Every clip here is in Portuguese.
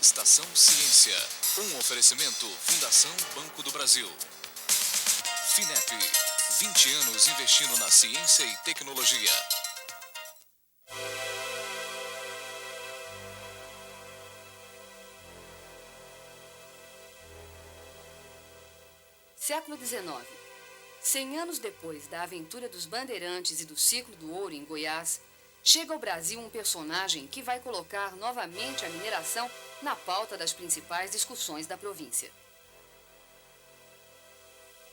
Estação Ciência. Um oferecimento Fundação Banco do Brasil. FINEP. 20 anos investindo na ciência e tecnologia. Século XIX. 100 anos depois da aventura dos bandeirantes e do ciclo do ouro em Goiás, chega ao Brasil um personagem que vai colocar novamente a mineração na pauta das principais discussões da província.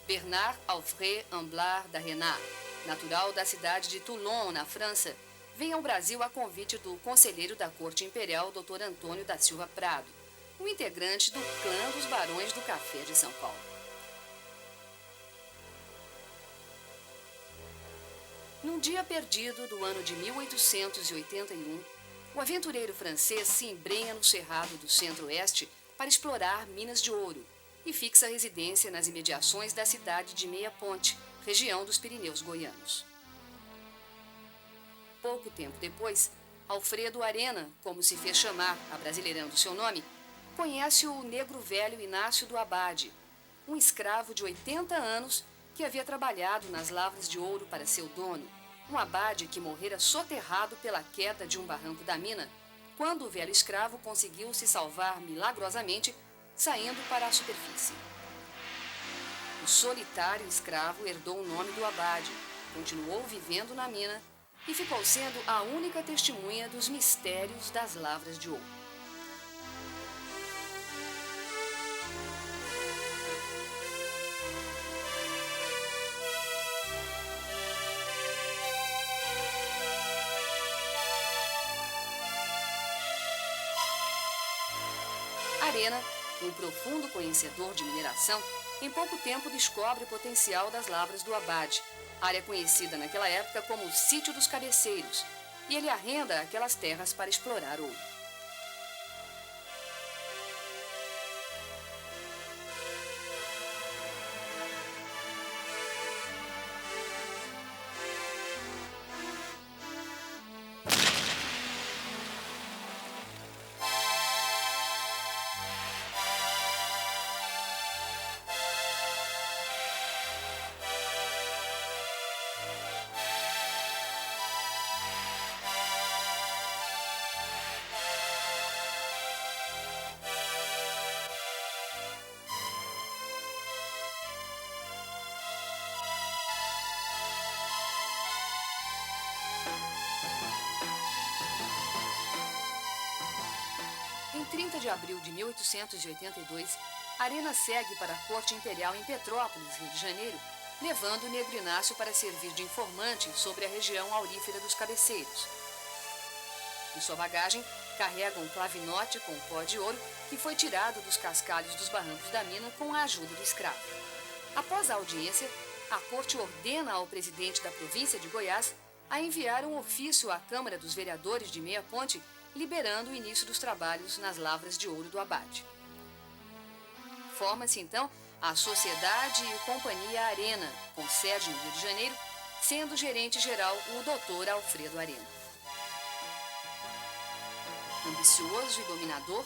Bernard Alfred Amblard d'Arrenat, natural da cidade de Toulon, na França, vem ao Brasil a convite do conselheiro da Corte Imperial, Dr. Antônio da Silva Prado, um integrante do clã dos Barões do Café de São Paulo. Num dia perdido do ano de 1881, o aventureiro francês se embrenha no cerrado do centro-oeste para explorar minas de ouro e fixa residência nas imediações da cidade de Meia Ponte, região dos Pirineus goianos. Pouco tempo depois, Alfredo Arena, como se fez chamar, abrasileirando seu nome, conhece o negro velho Inácio do Abade, um escravo de 80 anos que havia trabalhado nas lavras de ouro para seu dono, um abade que morrera soterrado pela queda de um barranco da mina, quando o velho escravo conseguiu se salvar milagrosamente, saindo para a superfície. O solitário escravo herdou o nome do abade, continuou vivendo na mina e ficou sendo a única testemunha dos mistérios das lavras de ouro. Arena, um profundo conhecedor de mineração, em pouco tempo descobre o potencial das lavras do Abade, área conhecida naquela época como o Sítio dos Cabeceiros, e ele arrenda aquelas terras para explorar ouro. Em 30 de abril de 1882, Arena segue para a Corte Imperial em Petrópolis, Rio de Janeiro, levando o negro Inácio para servir de informante sobre a região aurífera dos Cabeceiros. Em sua bagagem, carrega um clavinote com pó de ouro que foi tirado dos cascalhos dos barrancos da mina com a ajuda do escravo. Após a audiência, a Corte ordena ao presidente da província de Goiás a enviar um ofício à Câmara dos Vereadores de Meia Ponte, liberando o início dos trabalhos nas lavras de ouro do Abade. Forma-se, então, a Sociedade e Companhia Arena, com sede no Rio de Janeiro, sendo gerente-geral o Dr. Alfredo Arena. Ambicioso e dominador,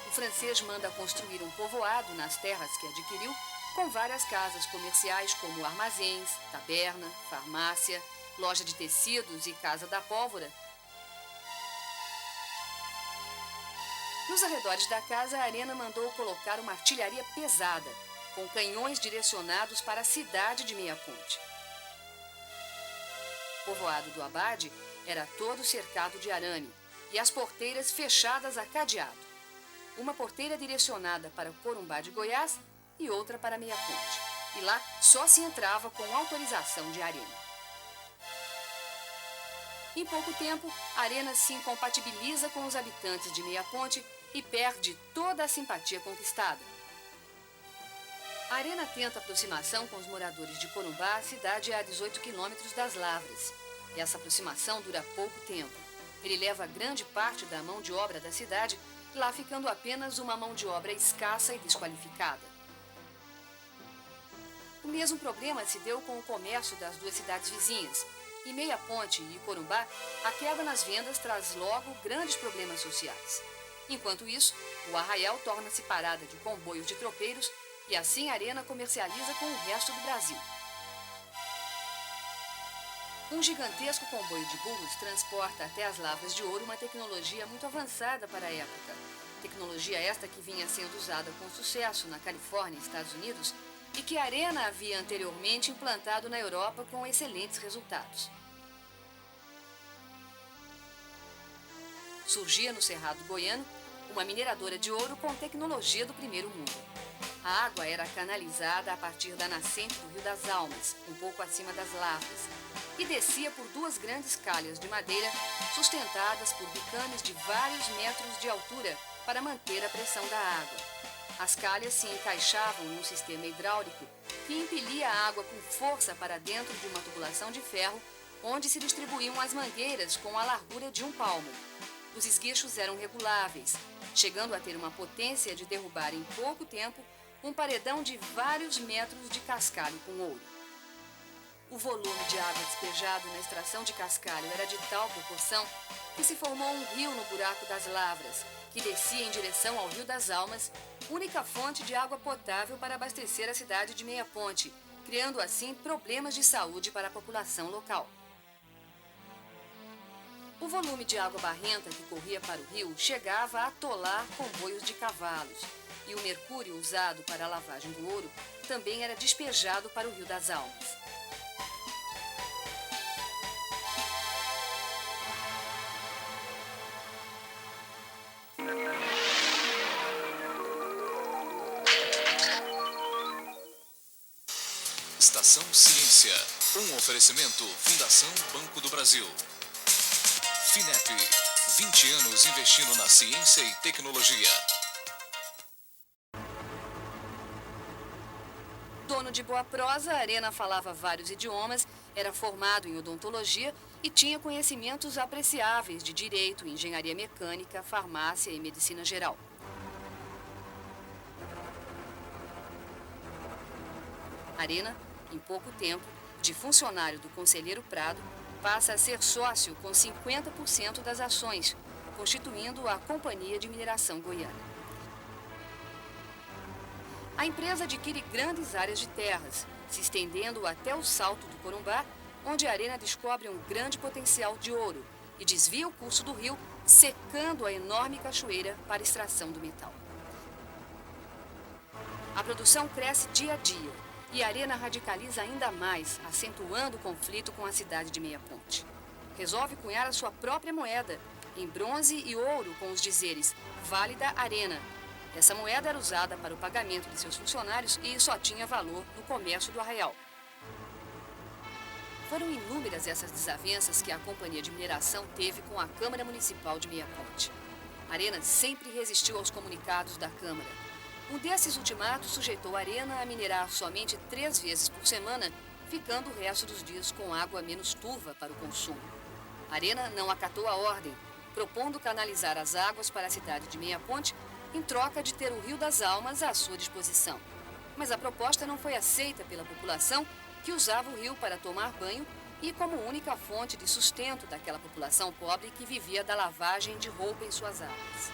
o francês manda construir um povoado nas terras que adquiriu, com várias casas comerciais como armazéns, taberna, farmácia, loja de tecidos e casa da pólvora. Nos arredores da casa, a Arena mandou colocar uma artilharia pesada, com canhões direcionados para a cidade de Meia Ponte. O povoado do Abade era todo cercado de arame e as porteiras fechadas a cadeado. Uma porteira direcionada para Corumbá de Goiás e outra para Meia Ponte. E lá só se entrava com autorização de Arena. Em pouco tempo, Arena se incompatibiliza com os habitantes de Meia Ponte e perde toda a simpatia conquistada. Arena tenta aproximação com os moradores de Corumbá, cidade a 18 quilômetros das lavras. E essa aproximação dura pouco tempo. Ele leva grande parte da mão de obra da cidade, lá ficando apenas uma mão de obra escassa e desqualificada. O mesmo problema se deu com o comércio das duas cidades vizinhas. Em Meia Ponte e Corumbá, a queda nas vendas traz logo grandes problemas sociais. Enquanto isso, o Arraial torna-se parada de comboios de tropeiros e assim a Arena comercializa com o resto do Brasil. Um gigantesco comboio de burros transporta até as lavras de ouro uma tecnologia muito avançada para a época. Tecnologia esta que vinha sendo usada com sucesso na Califórnia, Estados Unidos, e que a Arena havia anteriormente implantado na Europa com excelentes resultados. Surgia no Cerrado Goiano uma mineradora de ouro com tecnologia do primeiro mundo. A água era canalizada a partir da nascente do Rio das Almas, um pouco acima das lavras, e descia por duas grandes calhas de madeira sustentadas por bicames de vários metros de altura para manter a pressão da água. As calhas se encaixavam num sistema hidráulico que impelia a água com força para dentro de uma tubulação de ferro, onde se distribuíam as mangueiras com a largura de um palmo. Os esguichos eram reguláveis, chegando a ter uma potência de derrubar em pouco tempo um paredão de vários metros de cascalho com ouro. O volume de água despejado na extração de cascalho era de tal proporção que se formou um rio no buraco das lavras, que descia em direção ao Rio das Almas, única fonte de água potável para abastecer a cidade de Meia Ponte, criando assim problemas de saúde para a população local. O volume de água barrenta que corria para o rio chegava a atolar comboios de cavalos, e o mercúrio usado para a lavagem do ouro também era despejado para o Rio das Almas. Estação Ciência, um oferecimento Fundação Banco do Brasil. FINEP, 20 anos investindo na ciência e tecnologia. Dono de boa prosa, Arena falava vários idiomas, era formado em odontologia e tinha conhecimentos apreciáveis de direito, engenharia mecânica, farmácia e medicina geral. Arena, em pouco tempo, de funcionário do conselheiro Prado, passa a ser sócio com 50% das ações, constituindo a Companhia de Mineração Goiana. A empresa adquire grandes áreas de terras, se estendendo até o Salto do Corumbá, onde a Arena descobre um grande potencial de ouro e desvia o curso do rio, secando a enorme cachoeira para extração do metal. A produção cresce dia a dia e a Arena radicaliza ainda mais, acentuando o conflito com a cidade de Meia Ponte. Resolve cunhar a sua própria moeda, em bronze e ouro, com os dizeres Válida Arena. Essa moeda era usada para o pagamento de seus funcionários e só tinha valor no comércio do Arraial. Foram inúmeras essas desavenças que a Companhia de Mineração teve com a Câmara Municipal de Meia Ponte. A Arena sempre resistiu aos comunicados da Câmara. Um desses ultimatos sujeitou a Arena a minerar somente 3 vezes por semana, ficando o resto dos dias com água menos turva para o consumo. A Arena não acatou a ordem, propondo canalizar as águas para a cidade de Meia Ponte em troca de ter o Rio das Almas à sua disposição. Mas a proposta não foi aceita pela população, que usava o rio para tomar banho e como única fonte de sustento daquela população pobre que vivia da lavagem de roupa em suas águas.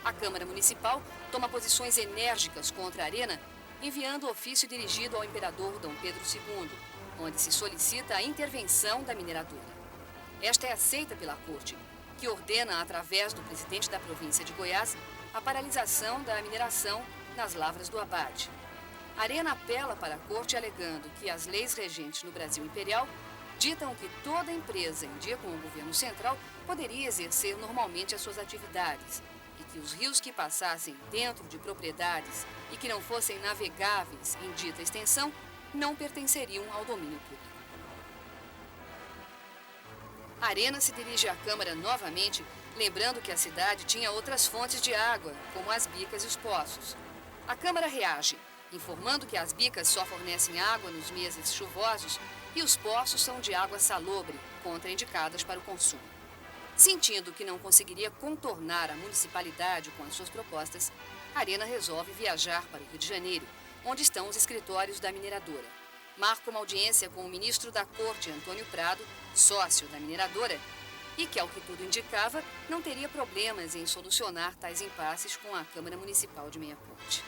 A Câmara Municipal toma posições enérgicas contra a Arena, enviando ofício dirigido ao imperador Dom Pedro II, onde se solicita a intervenção da mineradora. Esta é aceita pela Corte, que ordena, através do presidente da província de Goiás, a paralisação da mineração nas lavras do Abade. A Arena apela para a Corte alegando que as leis regentes no Brasil Imperial ditam que toda empresa, em dia com o governo central, poderia exercer normalmente as suas atividades e que os rios que passassem dentro de propriedades e que não fossem navegáveis em dita extensão não pertenceriam ao domínio público. A Arena se dirige à Câmara novamente, lembrando que a cidade tinha outras fontes de água, como as bicas e os poços. A Câmara reage, informando que as bicas só fornecem água nos meses chuvosos e os poços são de água salobre, contraindicadas para o consumo. Sentindo que não conseguiria contornar a municipalidade com as suas propostas, a Arena resolve viajar para o Rio de Janeiro, onde estão os escritórios da mineradora. Marca uma audiência com o ministro da Corte, Antônio Prado, sócio da mineradora, e que, ao que tudo indicava, não teria problemas em solucionar tais impasses com a Câmara Municipal de Meia Ponte.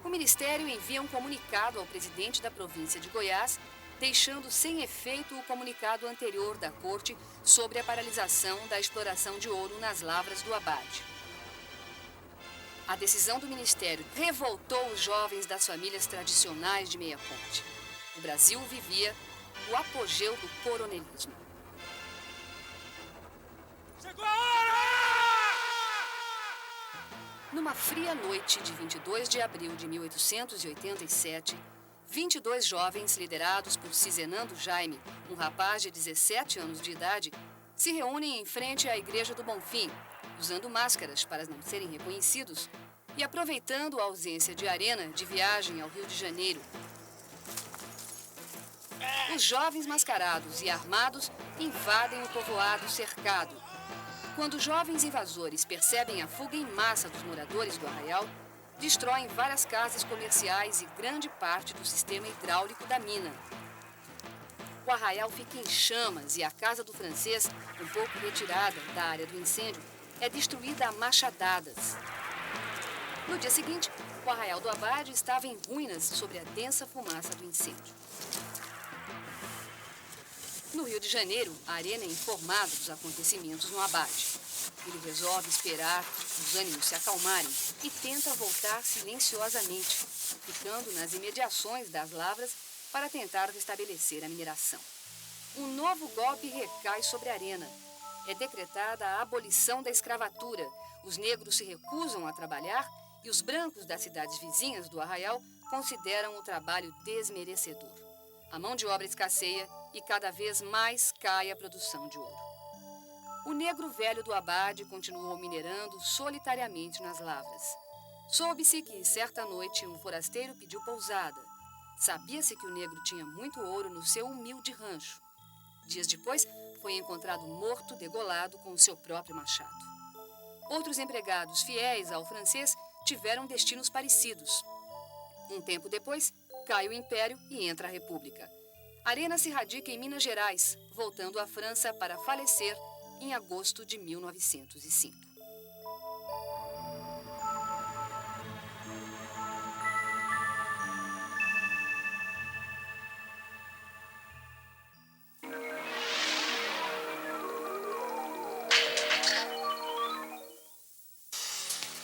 O Ministério envia um comunicado ao presidente da província de Goiás, deixando sem efeito o comunicado anterior da Corte sobre a paralisação da exploração de ouro nas lavras do Abade. A decisão do Ministério revoltou os jovens das famílias tradicionais de Meia Ponte. O Brasil vivia o apogeu do coronelismo. Chegou a hora! Numa fria noite de 22 de abril de 1887, 22 jovens liderados por Cizenando Jaime, um rapaz de 17 anos de idade, se reúnem em frente à Igreja do Bonfim, usando máscaras para não serem reconhecidos e aproveitando a ausência de Arena de viagem ao Rio de Janeiro. Os jovens mascarados e armados invadem o povoado cercado. Quando os jovens invasores percebem a fuga em massa dos moradores do arraial, destroem várias casas comerciais e grande parte do sistema hidráulico da mina. O arraial fica em chamas e a casa do francês, um pouco retirada da área do incêndio, é destruída a machadadas. No dia seguinte, o arraial do Abade estava em ruínas sobre a densa fumaça do incêndio. No Rio de Janeiro, a Arena é informado dos acontecimentos no Abade. Ele resolve esperar os ânimos se acalmarem e tenta voltar silenciosamente, ficando nas imediações das lavras para tentar restabelecer a mineração. Um novo golpe recai sobre a Arena. É decretada a abolição da escravatura. Os negros se recusam a trabalhar e os brancos das cidades vizinhas do arraial consideram o trabalho desmerecedor. A mão de obra escasseia e cada vez mais cai a produção de ouro. O negro velho do Abade continuou minerando solitariamente nas lavras. Soube-se que, certa noite, um forasteiro pediu pousada. Sabia-se que o negro tinha muito ouro no seu humilde rancho. Dias depois, foi encontrado morto, degolado com o seu próprio machado. Outros empregados fiéis ao francês tiveram destinos parecidos. Um tempo depois, cai o Império e entra a República. Arena se radica em Minas Gerais, voltando à França para falecer em agosto de 1905.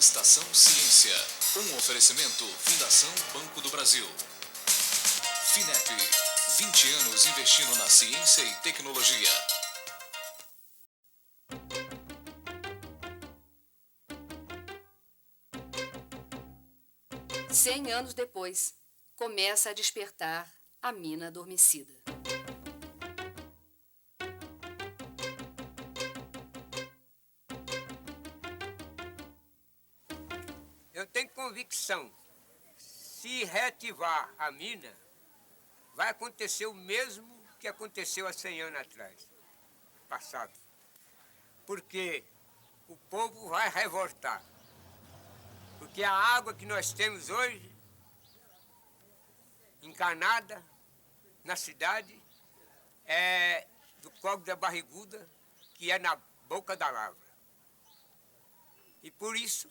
Estação Ciência. Um oferecimento Fundação Banco do Brasil. FINEP. 20 anos investindo na ciência e tecnologia. 100 anos depois, começa a despertar a mina adormecida. Eu tenho convicção, se reativar a mina, vai acontecer o mesmo que aconteceu há 100 anos atrás, passado. Porque o povo vai revoltar. Porque a água que nós temos hoje, encanada na cidade, é do Córrego da Barriguda, que é na boca da lavra. E por isso,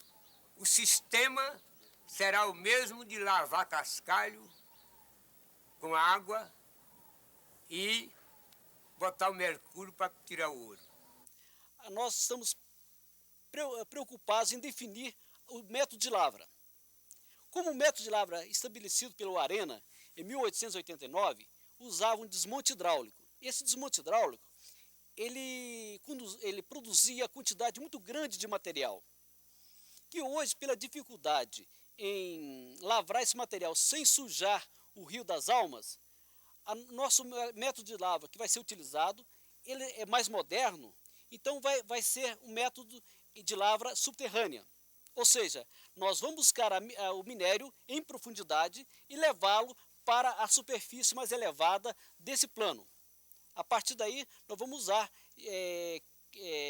o sistema será o mesmo de lavar cascalho com água e botar o mercúrio para tirar o ouro. Nós estamos preocupados em definir o método de lavra. Como o método de lavra estabelecido pelo Arena em 1889 usava um desmonte hidráulico. Esse desmonte hidráulico ele produzia quantidade muito grande de material, que hoje, pela dificuldade em lavrar esse material sem sujar o Rio das Almas, nosso método de lavra que vai ser utilizado, ele é mais moderno, então vai ser um método de lavra subterrânea. Ou seja, nós vamos buscar o minério em profundidade e levá-lo para a superfície mais elevada desse plano. A partir daí, nós vamos usar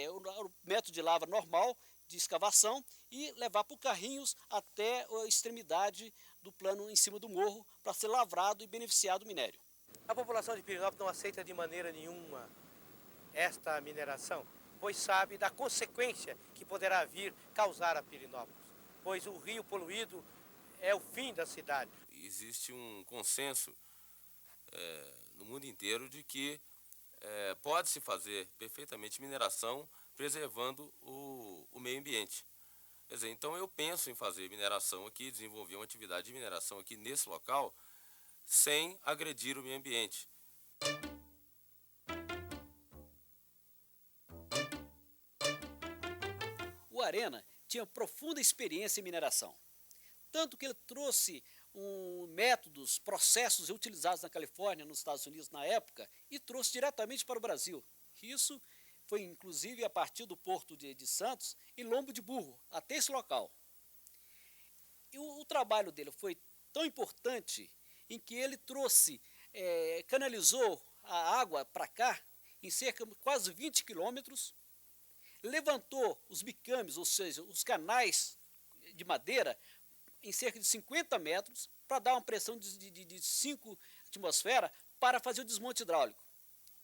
o método de lavra normal, de escavação, e levar por carrinhos até a extremidade do plano em cima do morro para ser lavrado e beneficiado o minério. A população de Pirinópolis não aceita de maneira nenhuma esta mineração, pois sabe da consequência que poderá vir causar a Pirenópolis, pois o rio poluído é o fim da cidade. Existe um consenso no mundo inteiro de que pode-se fazer perfeitamente mineração preservando o meio ambiente. Quer dizer, então eu penso em fazer mineração aqui, desenvolver uma atividade de mineração aqui nesse local, sem agredir o meio ambiente. O Arena tinha profunda experiência em mineração, tanto que ele trouxe métodos, processos utilizados na Califórnia, nos Estados Unidos na época, e trouxe diretamente para o Brasil. Isso foi inclusive a partir do porto de Santos, em Lombo de Burro, até esse local. E o trabalho dele foi tão importante em que ele trouxe, canalizou a água para cá, em cerca de quase 20 quilômetros, levantou os bicames, ou seja, os canais de madeira, em cerca de 50 metros, para dar uma pressão de 5 atmosferas para fazer o desmonte hidráulico.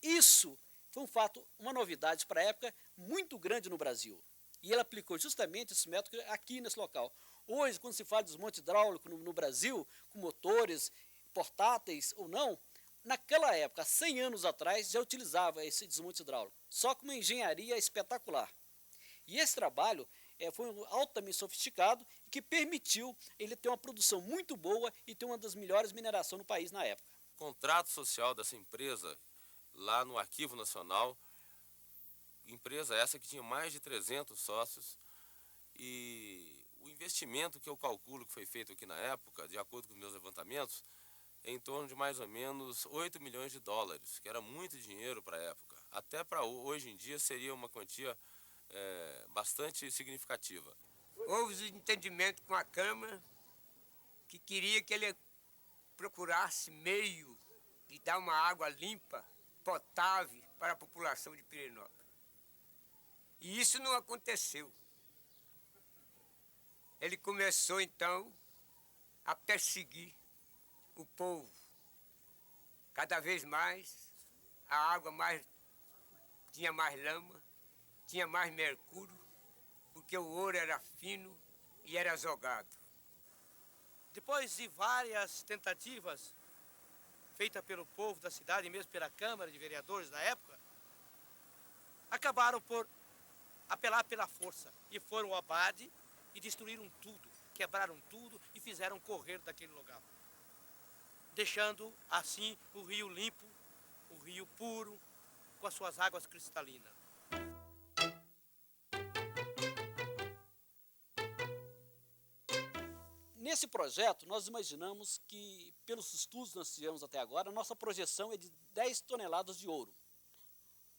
Isso foi um fato, uma novidade para a época, muito grande no Brasil. E ele aplicou justamente esse método aqui nesse local. Hoje, quando se fala de desmonte hidráulico no Brasil, com motores portáteis ou não, naquela época, 100 anos atrás, já utilizava esse desmonte hidráulico, só com uma engenharia espetacular. E esse trabalho foi altamente sofisticado e que permitiu ele ter uma produção muito boa e ter uma das melhores minerações no país na época. O contrato social dessa empresa, lá no Arquivo Nacional, empresa essa que tinha mais de 300 sócios, e o investimento que eu calculo que foi feito aqui na época, de acordo com os meus levantamentos, é em torno de mais ou menos 8 milhões de dólares, que era muito dinheiro para a época. Até para hoje em dia seria uma quantia bastante significativa. Houve entendimento com a Câmara que queria que ele procurasse meio de dar uma água limpa, potável para a população de Pirenópolis. E isso não aconteceu. Ele começou então a perseguir o povo. Cada vez mais, a água tinha mais lama, tinha mais mercúrio, porque o ouro era fino e era jogado. Depois de várias tentativas feitas pelo povo da cidade, e mesmo pela Câmara de Vereadores da época, acabaram por apelar pela força e foram ao abade e destruíram tudo, quebraram tudo e fizeram correr daquele lugar, deixando assim o rio limpo, o rio puro, com as suas águas cristalinas. Nesse projeto, nós imaginamos que, pelos estudos que nós fizemos até agora, a nossa projeção é de 10 toneladas de ouro.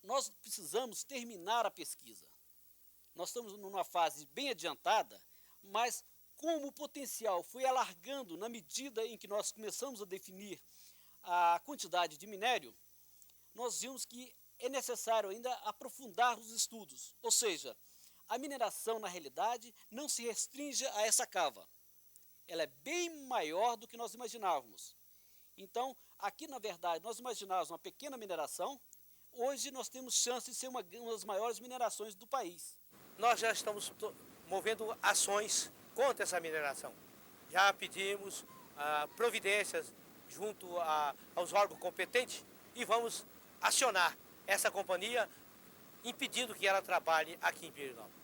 Nós precisamos terminar a pesquisa. Nós estamos numa fase bem adiantada, mas como o potencial foi alargando na medida em que nós começamos a definir a quantidade de minério, nós vimos que é necessário ainda aprofundar os estudos. Ou seja, a mineração, na realidade, não se restringe a essa cava. Ela é bem maior do que nós imaginávamos. Então, aqui, na verdade, nós imaginávamos uma pequena mineração. Hoje, nós temos chance de ser uma das maiores minerações do país. Nós já estamos movendo ações contra essa mineração. Já pedimos providências junto aos órgãos competentes e vamos acionar essa companhia impedindo que ela trabalhe aqui em Pirenópolis.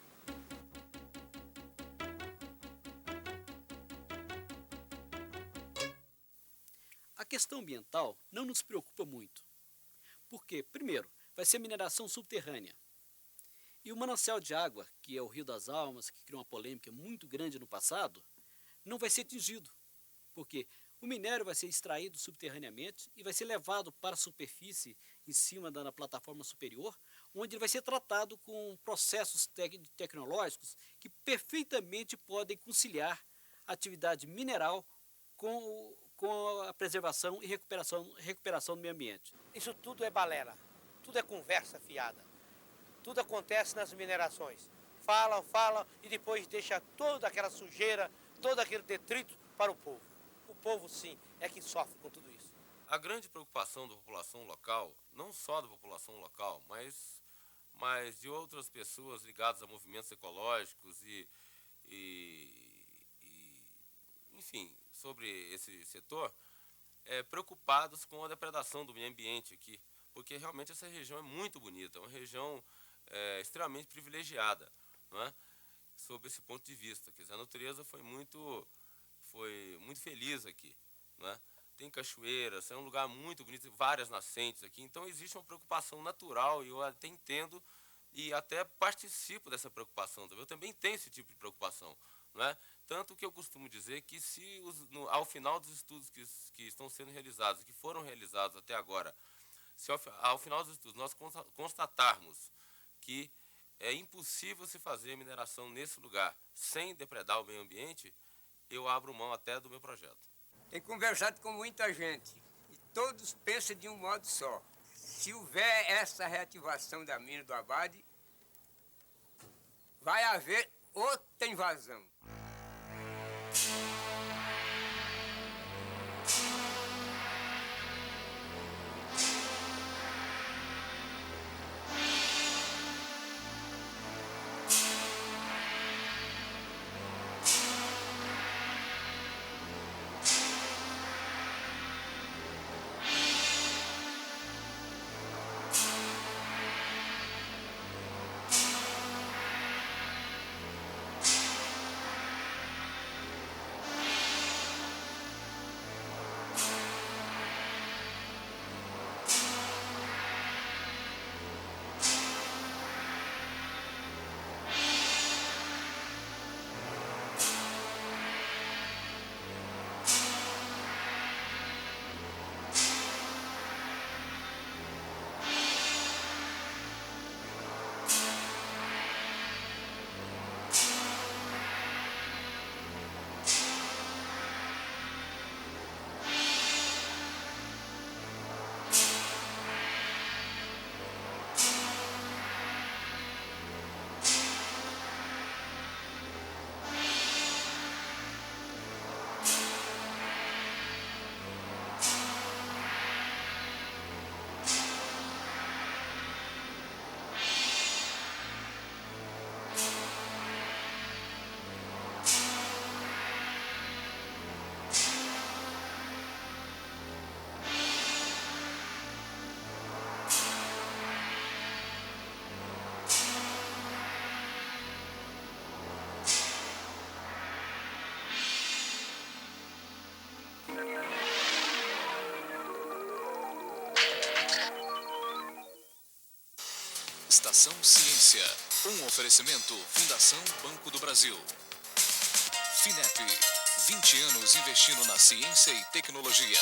A questão ambiental não nos preocupa muito. Porque, primeiro, vai ser mineração subterrânea. E o manancial de água, que é o Rio das Almas, que criou uma polêmica muito grande no passado, não vai ser atingido. Porque o minério vai ser extraído subterraneamente e vai ser levado para a superfície, em cima da plataforma superior, onde ele vai ser tratado com processos tecnológicos que perfeitamente podem conciliar a atividade mineral com a preservação e recuperação do meio ambiente. Isso tudo é balela, tudo é conversa fiada. Tudo acontece nas minerações. Falam e depois deixa toda aquela sujeira, todo aquele detrito para o povo. O povo, sim, é que sofre com tudo isso. A grande preocupação da população local, não só da população local, mas mas de outras pessoas ligadas a movimentos ecológicos enfim, sobre esse setor, preocupados com a depredação do meio ambiente aqui, porque realmente essa região é muito bonita, é uma região extremamente privilegiada, não é? Sob esse ponto de vista. Quer dizer, a natureza foi muito feliz aqui, não é? Tem cachoeiras, é um lugar muito bonito, várias nascentes aqui, então existe uma preocupação natural e eu até entendo e até participo dessa preocupação. Eu também tenho esse tipo de preocupação, não é? Tanto que eu costumo dizer que se ao final dos estudos que estão sendo realizados, que foram realizados até agora, se ao final dos estudos nós constatarmos que é impossível se fazer mineração nesse lugar sem depredar o meio ambiente, eu abro mão até do meu projeto. Tenho conversado com muita gente e todos pensam de um modo só. Se houver essa reativação da mina do Abade, vai haver outra invasão. Estação Ciência, um oferecimento Fundação Banco do Brasil. FINEP, 20 anos investindo na ciência e tecnologia.